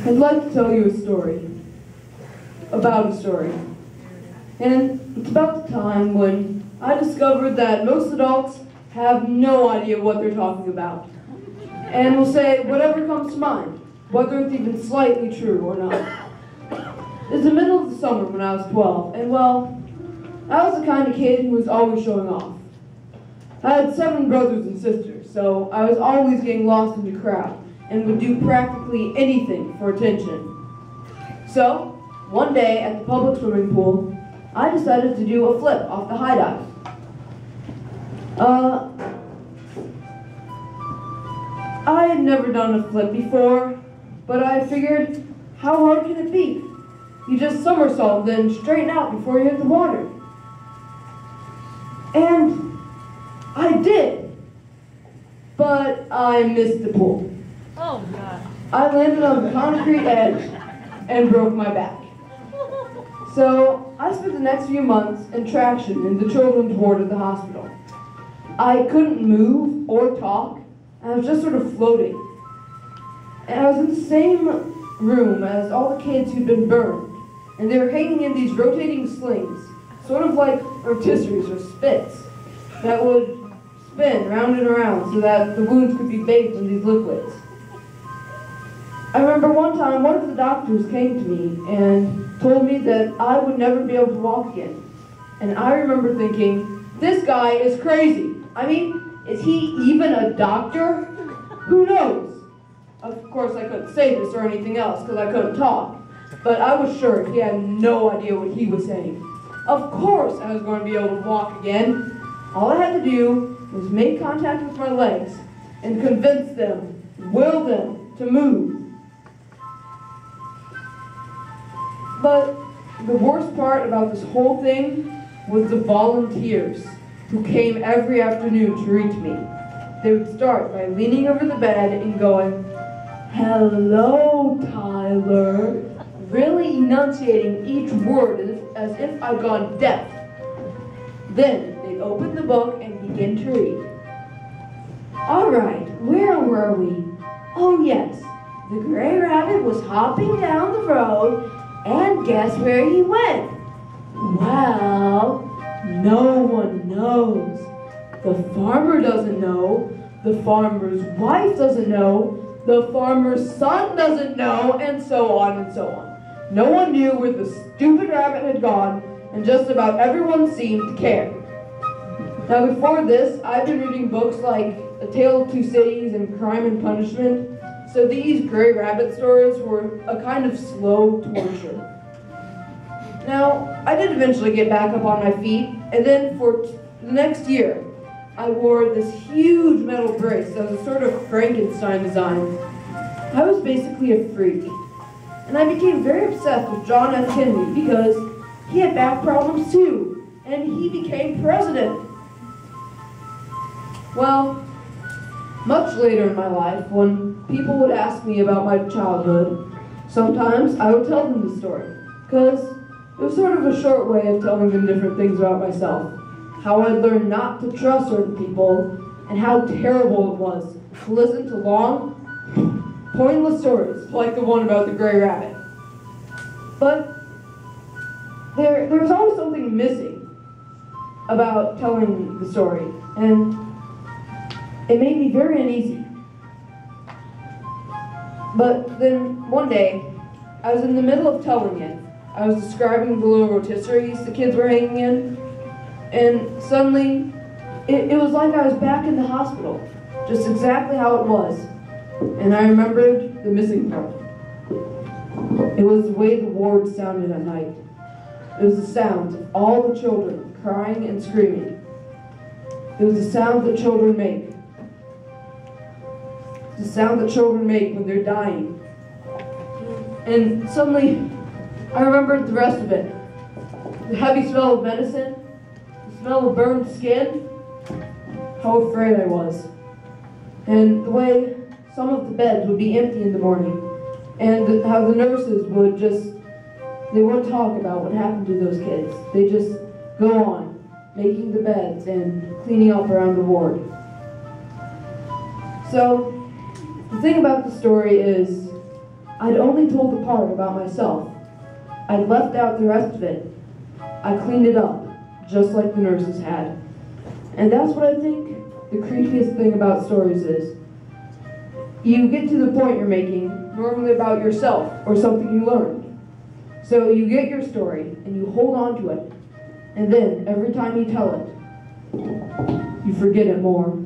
I'd like to tell you a story about a story. And it's about the time when I discovered that most adults have no idea what they're talking about. And will say whatever comes to mind, whether it's even slightly true or not. It was the middle of the summer when I was 12, and well, I was the kind of kid who was always showing off. I had 7 brothers and sisters, so I was always getting lost in the crowd and would do practically anything for attention. So, one day at the public swimming pool, I decided to do a flip off the high dive. I had never done a flip before, but I figured, how hard can it be? You just somersault, then straighten out before you hit the water. And I did, but I missed the pool. Oh, God. I landed on the concrete edge and broke my back. So I spent the next few months in traction in the children's ward at the hospital. I couldn't move or talk. I was just sort of floating. And I was in the same room as all the kids who'd been burned. And they were hanging in these rotating slings, sort of like rotisseries or spits, that would spin round and around so that the wounds could be bathed in these liquids. I remember one time one of the doctors came to me and told me that I would never be able to walk again. And I remember thinking, this guy is crazy. I mean, is he even a doctor? Who knows? Of course, I couldn't say this or anything else because I couldn't talk. But I was sure he had no idea what he was saying. Of course I was going to be able to walk again. All I had to do was make contact with my legs and convince them, will them, to move. But the worst part about this whole thing was the volunteers who came every afternoon to reach me. They would start by leaning over the bed and going, "Hello, Tyler," really enunciating each word as if I'd gone deaf. Then they'd open the book and begin to read. All right, where were we? Oh yes, the gray rabbit was hopping down the road, and guess where he went? Well, no one knows. The farmer doesn't know. The farmer's wife doesn't know. The farmer's son doesn't know, and so on and so on. No one knew where the stupid rabbit had gone, and just about everyone seemed to care. Now before this, I've been reading books like A Tale of Two Cities and Crime and Punishment, so these gray rabbit stories were a kind of slow torture. Now, I did eventually get back up on my feet, and then for the next year, I wore this huge metal brace that was a sort of Frankenstein design. I was basically a freak. And I became very obsessed with John F. Kennedy because he had back problems too, and he became president. Well, much later in my life, when people would ask me about my childhood, sometimes I would tell them the story, because it was sort of a short way of telling them different things about myself. How I learned not to trust certain people, and how terrible it was to listen to long, pointless stories like the one about the gray rabbit. But there was always something missing about telling the story, and it made me very uneasy. But then one day, I was in the middle of telling it. I was describing the little rotisseries the kids were hanging in, and suddenly, it was like I was back in the hospital, just exactly how it was. And I remembered the missing part. It was the way the ward sounded at night. It was the sounds of all the children crying and screaming. It was the sound that children make. The sound that children make when they're dying. And suddenly, I remembered the rest of it. The heavy smell of medicine, the smell of burned skin, how afraid I was. And the way some of the beds would be empty in the morning, and how the nurses would they wouldn't talk about what happened to those kids. They just go on, making the beds and cleaning up around the ward. So, the thing about the story is, I'd only told the part about myself. I'd left out the rest of it. I cleaned it up, just like the nurses had. And that's what I think the creepiest thing about stories is. You get to the point you're making, normally about yourself or something you learned. So you get your story and you hold on to it. And then, every time you tell it, you forget it more.